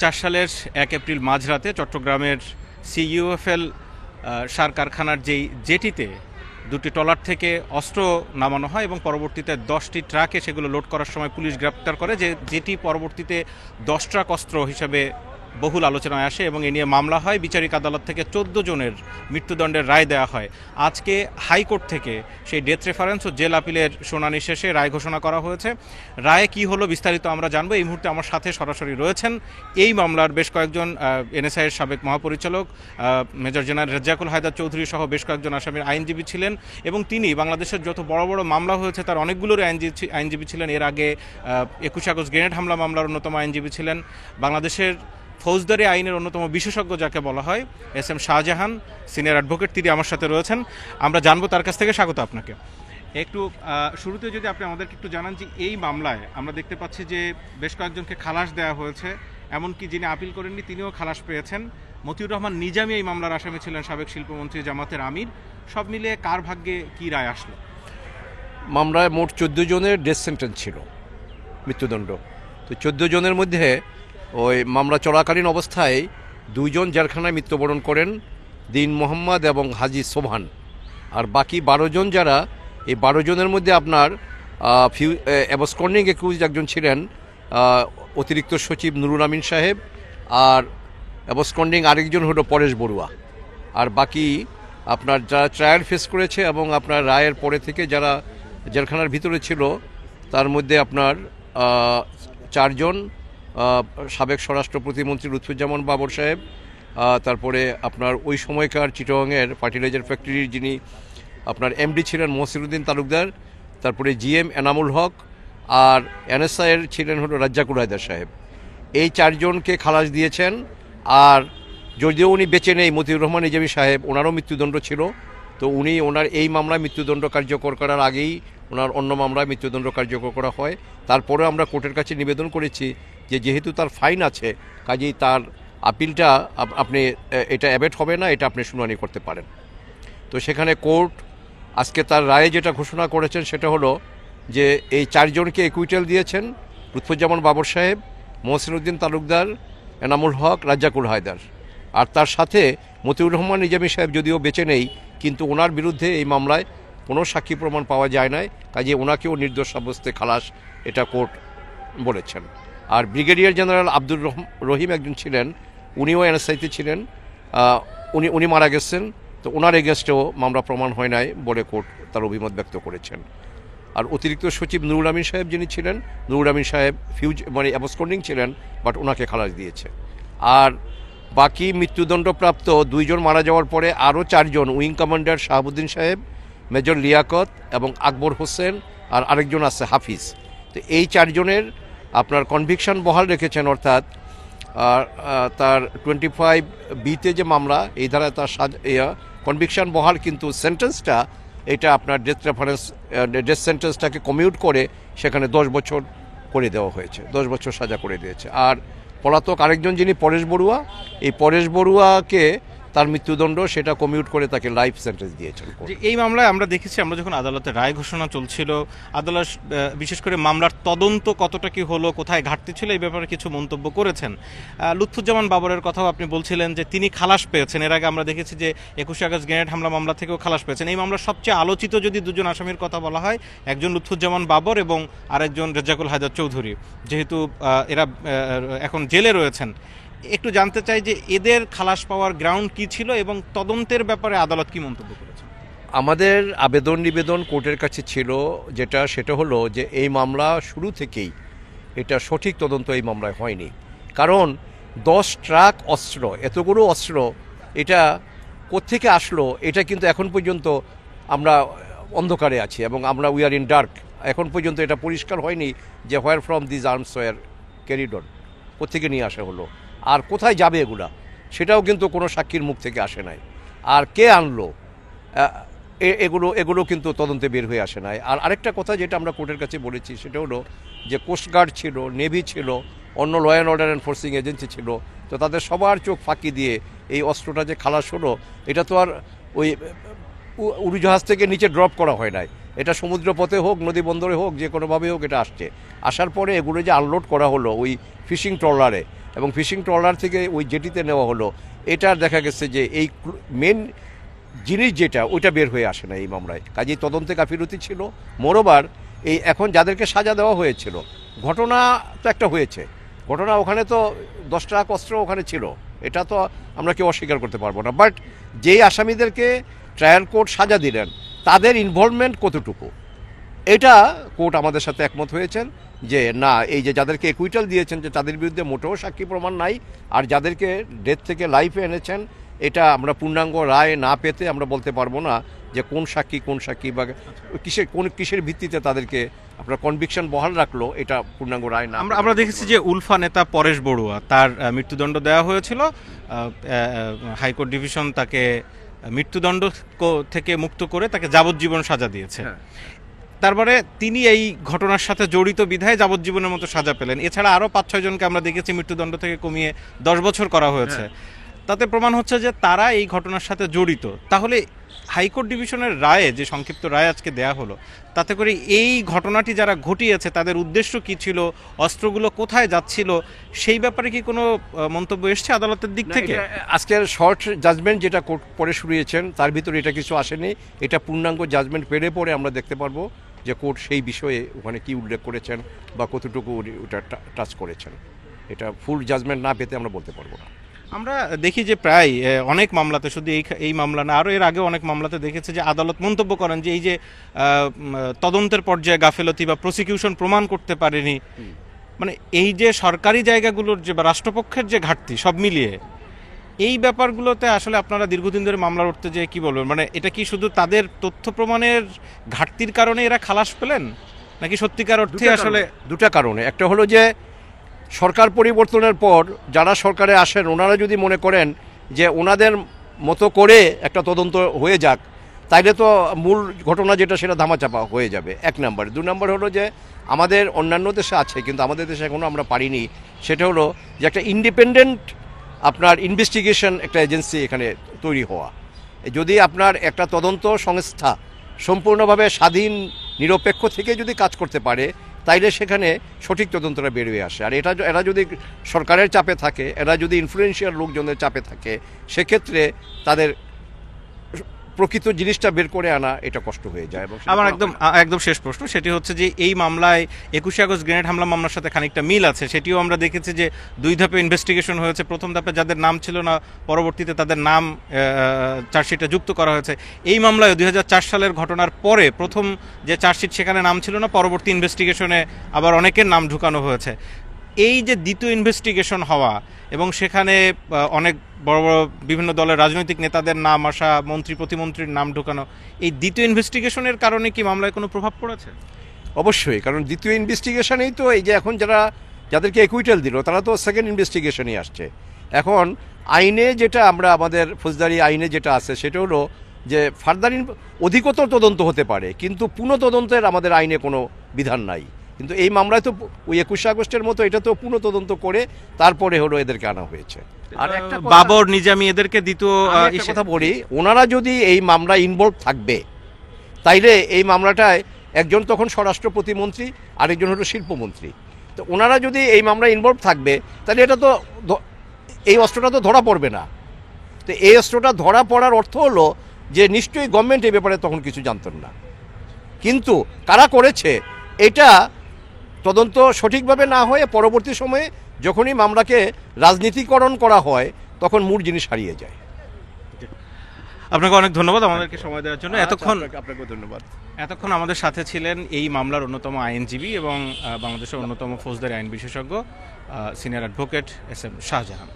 সালের ১ এপ্রিল মাঝরাতে চট্টগ্রামের সিইউএফএল সার কারখানার জেটিতে দুটি ট্রলার থেকে অস্ত্র নামানো হয় এবং পরবর্তীতে ১০টি ট্রাকে সেগুলো লোড করার সময় পুলিশ গ্রেপ্তার করে, যেটি পরবর্তীতে ১০ ট্রাক অস্ত্র হিসাবে বহুল আলোচনায় আসে এবং এ নিয়ে মামলা হয়। বিচারিক আদালত থেকে ১৪ জনের মৃত্যুদণ্ডের রায় দেওয়া হয়। আজকে হাইকোর্ট থেকে সেই ডেথ রেফারেন্স ও জেল আপিলের শুনানি শেষে রায় ঘোষণা করা হয়েছে। রায়ে কি হলো বিস্তারিত আমরা জানবো। এই মুহূর্তে আমার সাথে সরাসরি রয়েছেন এই মামলার বেশ কয়েকজন এনএসআইয়ের সাবেক মহাপরিচালক মেজর জেনারেল রেজ্জাকুল হায়দার চৌধুরী সহ বেশ কয়েকজন আসামির আইনজীবী ছিলেন এবং তিনি বাংলাদেশের যত বড় বড় মামলা হয়েছে তার অনেকগুলোর আইনজীবী ছিলেন। এর আগে ২১ আগস্ট গ্রেনেড হামলা মামলার অন্যতম আইনজীবী ছিলেন। বাংলাদেশের ফৌজদারি আইনের অন্যতম বিশেষজ্ঞ যাকে বলা হয় S M Shahjahan senior advocate, তিনি আমার সাথে রয়েছেন। আমরা জানবো তার কাছ থেকে। স্বাগত আপনাকে। একটু শুরুতে যদি আপনি আমাদেরকে একটু জানান যে এই মামলায় আমরা দেখতে পাচ্ছি যে বেশ কয়েকজনকে খালাস দেওয়া হয়েছে, এমনকি যিনি আপিল করেননি তিনিও খালাস পেয়েছেন। মতিউর রহমান নিজামী এই মামলার আসামি ছিলেন, সাবেক শিল্পমন্ত্রী, জামাতের আমির। সব মিলিয়ে কার ভাগ্যে কি রায় আসলো? মামলায় মোট ১৪ জনের ডেথ সেন্টেন্স ছিল, মৃত্যুদণ্ড। তো ১৪ জনের মধ্যে ওই মামলা চলাকালীন অবস্থায় ২ জন জেলখানায় মৃত্যুবরণ করেন, দিন মোহাম্মদ এবং হাজি সোবহান। আর বাকি ১২ জন যারা, এই ১২ জনের মধ্যে আপনার অ্যাবসকন্ডিং একিউজড একজন ছিলেন অতিরিক্ত সচিব নুরুল আমিন সাহেব, আর অ্যাবসকন্ডিং আরেকজন হলো পরেশ বড়ুয়া। আর বাকি আপনার যারা ট্রায়াল ফেস করেছে এবং আপনার রায়ের পরে থেকে যারা জেলখানার ভিতরে ছিল তার মধ্যে আপনার ৪ জন সাবেক স্বরাষ্ট্র প্রতিমন্ত্রী লুৎফুজ্জামান বাবর সাহেব, তারপরে আপনার ওই সময়কার চিটাগংয়ের ফার্টিলাইজার ফ্যাক্টরির যিনি আপনার এমডি ছিলেন মহসিনুদ্দিন তালুকদার, তারপরে জিএম এনামুল হক, আর এনএসআইয়ের ছিলেন হলো রাজ্জাকুল হায়দার সাহেব। এই ৪ জনকে খালাস দিয়েছেন। আর যদিও উনি বেঁচে নেই, মতিউর রহমান নিজামী সাহেব, ওনারও মৃত্যুদণ্ড ছিল। তো উনি ওনার এই মামলায় মৃত্যুদণ্ড কার্যকর করার আগেই ওনার অন্য মামলায় মৃত্যুদণ্ড কার্যকর করা হয়। তারপরে আমরা কোর্টের কাছে নিবেদন করেছি যে যেহেতু তার ফাইন আছে, কাজেই তার আপিলটা আপনি এটা অ্যাবেট হবে না, এটা আপনি শুনানি করতে পারেন। তো সেখানে কোর্ট আজকে তার রায়ে যেটা ঘোষণা করেছেন সেটা হলো যে এই ৪ জনকে একুইটাল দিয়েছেন, লুৎফুজ্জামান বাবর সাহেব, মহসিনুদ্দিন তালুকদার, এনামুল হক, রাজ্জাকুল হায়দার। আর তার সাথে মতিউর রহমান নিজামী সাহেব যদিও বেঁচে নেই, কিন্তু ওনার বিরুদ্ধে এই মামলায় কোনো সাক্ষী প্রমাণ পাওয়া যায় নাই, কাজে ওনাকেও নির্দোষ সাব্যস্তে খালাস এটা কোর্ট বলেছেন। আর ব্রিগেডিয়ার জেনারেল আব্দুর রহিম একজন ছিলেন, উনিও এনএসআইতে ছিলেন, উনি মারা গেছেন। তো ওনার এগেনস্টেও মামলা প্রমাণ হয় নাই বলে কোর্ট তার অভিমত ব্যক্ত করেছেন। আর অতিরিক্ত সচিব নুরুল আমিন সাহেব যিনি ছিলেন, নুরুল আমিন সাহেব অ্যাবসকন্ডিং ছিলেন, বাট ওনাকে খালাস দিয়েছে। আর বাকি মৃত্যুদণ্ডপ্রাপ্ত ২ জন মারা যাওয়ার পরে আরও ৪ জন, উইং কমান্ডার শাহাবুদ্দিন সাহেব, মেজর লিয়াকত এবং আকবর হোসেন, আর আরেকজন আছে হাফিজ। তো এই ৪ জনের আপনার কনভিকশন বহাল রেখেছেন, অর্থাৎ তার 25B-তে যে মামলা, এই ধারায় তার কনভিকশন বহাল, কিন্তু সেন্টেন্সটা এটা আপনার ডেথ সেন্টেন্সটাকে কমিউট করে সেখানে 10 বছর করে দেওয়া হয়েছে, 10 বছর সাজা করে দিয়েছে। আর পলাতক আরেকজন যিনি পরেশ বড়ুয়া, এই পরেশ বড়ুয়াকে তার মৃত্যুদণ্ড সেটা কমিউট করে তাকে লাইফ সেন্টেন্স দিয়েছেন। এই মামলায় আমরা দেখেছি, আমরা যখন আদালতে রায় ঘোষণা চলছিল, আদালত বিশেষ করে মামলার তদন্ত কতটা কি হলো, কোথায় ঘাটতি ছিল, এই ব্যাপারে কিছু মন্তব্য করেছেন। লুৎফুজ্জামান বাবরের কথাও আপনি বলছিলেন যে তিনি খালাস পেয়েছেন। এর আগে আমরা দেখেছি যে ২১ আগস্ট গ্রেনেড হামলা মামলা থেকেও খালাস পেয়েছেন। এই মামলার সবচেয়ে আলোচিত যদি ২ জন আসামির কথা বলা হয়, একজন লুৎফুজ্জামান বাবর এবং আরেকজন রেজ্জাকুল হায়দার চৌধুরী, যেহেতু এরা এখন জেলে রয়েছেন, একটু জানতে চাই যে এদের খালাস পাওয়ার গ্রাউন্ড কি ছিল এবং তদন্তের ব্যাপারে আদালত কি মন্তব্য করেছে। আমাদের নিবেদন কোর্টের কাছে ছিল সেটা হলো যে এই মামলা শুরু থেকেই এটা সঠিক তদন্ত এই মামলায় হয়নি। কারণ 10 ট্রাক অস্ত্র, এতগুলো অস্ত্র, এটা কোত্থেকে আসলো এটা কিন্তু এখন পর্যন্ত আমরা অন্ধকারে আছি এবং আমরা উই আর ইন ডার্ক। এখন পর্যন্ত এটা পরিষ্কার হয়নি যে where from this arms were carried on, কোত্থেকে নিয়ে আসা হলো আর কোথায় যাবে এগুলা, সেটাও কিন্তু কোনো সাক্ষীর মুখ থেকে আসে নাই। আর কে আনলো এগুলো কিন্তু তদন্তে বের হয়ে আসে নাই। আর আরেকটা কথা যেটা আমরা কোর্টের কাছে বলেছি সেটা হলো যে কোস্টগার্ড ছিল, নেভি ছিল, অন্য law and order enforcing agency ছিল, তো তাদের সবার চোখ ফাঁকি দিয়ে এই অস্ত্রটা যে খালাস হলো, এটা তো আর ওই উড়োজাহাজ থেকে নিচে ড্রপ করা হয় নাই, এটা সমুদ্র পথে হোক, নদী বন্দরে হোক, যে কোনোভাবে হোক এটা আসছে। আসার পরে এগুলো যে আনলোড করা হলো ওই ফিশিং ট্রলারে, এবং ফিশিং ট্রলার থেকে ওই জেটিতে নেওয়া হলো, এটা দেখা গেছে যে এই মেন জিনিস যেটা ওইটা বের হয়ে আসে না এই মামলায়। কাজেই তদন্তে গাফিলতি ছিল। মোরওভার এই এখন যাদেরকে সাজা দেওয়া হয়েছিল, ঘটনা তো একটা হয়েছে, ঘটনা ওখানে তো 10 ট্রাক অস্ত্র ওখানে ছিল, এটা তো আমরা কেউ অস্বীকার করতে পারবো না। বাট যেই আসামিদেরকে ট্রায়াল কোর্ট সাজা দিলেন তাদের ইনভলভমেন্ট কতটুকু, এটা কোর্ট আমাদের সাথে একমত হয়েছেন যে না, এই যে যাদেরকে একুইটাল দিয়েছেন যে তাদের বিরুদ্ধে মোটেও সাক্ষী প্রমাণ নাই, আর যাদেরকে ডেথ থেকে লাইফে এনেছেন এটা আমরা পূর্ণাঙ্গ রায় না পেতে আমরা বলতে পারবো না যে কোন সাক্ষী বা কিসের ভিত্তিতে তাদেরকে আপনার কনভিকশন বহাল রাখলো, এটা পূর্ণাঙ্গ রায় না। আমরা দেখেছি যে উলফা নেতা পরেশ বড়ুয়া, তার মৃত্যুদণ্ড দেওয়া হয়েছিল, হাইকোর্ট ডিভিশন তাকে মৃত্যুদণ্ড থেকে মুক্ত করে তাকে যাবজ্জীবন সাজা দিয়েছে। তারপরে তিনি এই ঘটনার সাথে জড়িত বিধায় যাবজ্জীবনের মতো সাজা পেলেন। এছাড়া আরও 5-6 জনকে আমরা দেখেছি মৃত্যুদণ্ড থেকে কমিয়ে 10 বছর করা হয়েছে। তাতে প্রমাণ হচ্ছে যে তারা এই ঘটনার সাথে জড়িত। তাহলে হাইকোর্ট ডিভিশনের রায়ে, যে সংক্ষিপ্ত রায় আজকে দেয়া হলো, তাতে করে এই ঘটনাটি যারা ঘটিয়েছে তাদের উদ্দেশ্য কি ছিল, অস্ত্রগুলো কোথায় যাচ্ছিল, সেই ব্যাপারে কি কোনো মন্তব্য এসছে আদালতের দিক থেকে? আজকের শর্ট জাজমেন্ট যেটা কোর্ট পরে শুনিয়েছেন তার ভিতরে এটা কিছু আসেনি। এটা পূর্ণাঙ্গ জাজমেন্ট পেরে পরে আমরা দেখতে পারবো যে কোর্ট সেই বিষয়ে ওখানে কি উল্লেখ করেছেন বা কতটুকু ওটা টাচ করেছেন। এটা ফুল জাজমেন্ট না পেতে আমরা বলতে পারবো না। আমরা দেখি যে প্রায় অনেক মামলাতে, শুধু এই মামলা না, আরও এর আগে অনেক মামলাতে দেখেছে যে আদালত মন্তব্য করেন যে এই যে তদন্তের পর্যায়ে গাফেলতি বা প্রসিকিউশন প্রমাণ করতে পারেনি, মানে এই যে সরকারি জায়গাগুলোর যে বা রাষ্ট্রপক্ষের যে ঘাটতি, সব মিলিয়ে এই ব্যাপারগুলোতে আসলে আপনারা দীর্ঘদিন ধরে মামলা উঠতে যে কি বলবেন, মানে এটা কি শুধু তাদের তথ্য প্রমাণের ঘাটতির কারণে এরা খালাস পেলেন, নাকি সত্যিকার অর্থে আসলে? দুটা কারণে। একটা হলো যে সরকার পরিবর্তনের পর যারা সরকারে আসেন ওনারা যদি মনে করেন যে ওনাদের মতো করে একটা তদন্ত হয়ে যাক, তাইলে তো মূল ঘটনা যেটা সেটা ধামাচাপা হয়ে যাবে, 1 নাম্বার। 2 নাম্বার হলো যে আমাদের অন্যান্য দেশে আছে কিন্তু আমাদের দেশে এখনও আমরা পারিনি, সেটা হলো যে একটা ইন্ডিপেন্ডেন্ট আপনার ইনভেস্টিগেশন একটা এজেন্সি এখানে তৈরি হওয়া। যদি আপনার একটা তদন্ত সংস্থা সম্পূর্ণভাবে স্বাধীন নিরপেক্ষ থেকে যদি কাজ করতে পারে তাইলে সেখানে সঠিক তদন্তটা বেরিয়ে আসে। আর এরা যদি সরকারের চাপে থাকে, এরা যদি ইনফ্লুয়েন্সিয়াল লোকজনের চাপে থাকে, সেক্ষেত্রে তাদের প্রকৃত জিনিসটা বের করে আনা এটা কষ্ট হয়ে যায়। এবং আমার একদম শেষ প্রশ্ন, সেটি হচ্ছে যে এই মামলায় 21 আগস্ট গ্রেনেড হামলা মামলার সাথে খানিকটা মিল আছে। সেটিও আমরা দেখেছি যে 2 ধাপে ইনভেস্টিগেশন হয়েছে। প্রথম ধাপে যাদের নাম ছিল না, পরবর্তীতে তাদের নাম চার্জশিটে যুক্ত করা হয়েছে। এই মামলায় 2004 সালের ঘটনার পরে প্রথম যে চার্জশিট, সেখানে নাম ছিল না, পরবর্তী ইনভেস্টিগেশনে আবার অনেকের নাম ঢুকানো হয়েছে। এই যে দ্বিতীয় ইনভেস্টিগেশন হওয়া এবং সেখানে অনেক বড় বড় বিভিন্ন দলের রাজনৈতিক নেতাদের নাম আসা, মন্ত্রী প্রতিমন্ত্রীর নাম ঢোকানো, এই দ্বিতীয় ইনভেস্টিগেশনের কারণে কি মামলায় কোনো প্রভাব পড়েছে? অবশ্যই, কারণ দ্বিতীয় ইনভেস্টিগেশনেই তো এই যে এখন যাদেরকে একুইটাল দিল তারা তো সেকেন্ড ইনভেস্টিগেশনই আসছে। এখন আইনে যেটা আমরা আমাদের ফৌজদারি আইনে যেটা আছে সেটা হলো যে ফার্দার অধিকতর তদন্ত হতে পারে, কিন্তু পুনঃ তদন্তের আমাদের আইনে কোনো বিধান নাই। কিন্তু এই মামলায় তো ওই 21 আগস্টের মতো এটা তো পুনঃ তদন্ত করে তারপরে হলো এদেরকে আনা হয়েছে। আর একটা বাবর নিজামী এদেরকে দ্বিতীয় কথা বলি, ওনারা যদি এই মামলায় ইনভলভ থাকবে তাইলে এই মামলাটায় একজন তখন স্বরাষ্ট্র প্রতিমন্ত্রী, আরেকজন হলো শিল্পমন্ত্রী। তো ওনারা যদি এই মামলায় ইনভলভ থাকবে তাহলে এটা তো এই অস্ত্রটা তো ধরা পড়বে না। তো এই অস্ত্রটা ধরা পড়ার অর্থ হলো যে নিশ্চয়ই গভর্নমেন্ট এই ব্যাপারে তখন কিছু জানতেন না, কিন্তু কারা করেছে এটা তদন্ত সঠিকভাবে না হয়ে পরবর্তী সময়ে যখনই মামলাকে রাজনীতিকরণ করা হয় তখন মূল জিনিস হারিয়ে যায়। আপনাকে অনেক ধন্যবাদ আমাদেরকে সময় দেওয়ার জন্য। আপনাকে ধন্যবাদ। এতক্ষণ আমাদের সাথে ছিলেন এই মামলার অন্যতম আইনজীবী এবং বাংলাদেশের অন্যতম ফৌজদারি আইন বিশেষজ্ঞ senior advocate S M Shahjahan.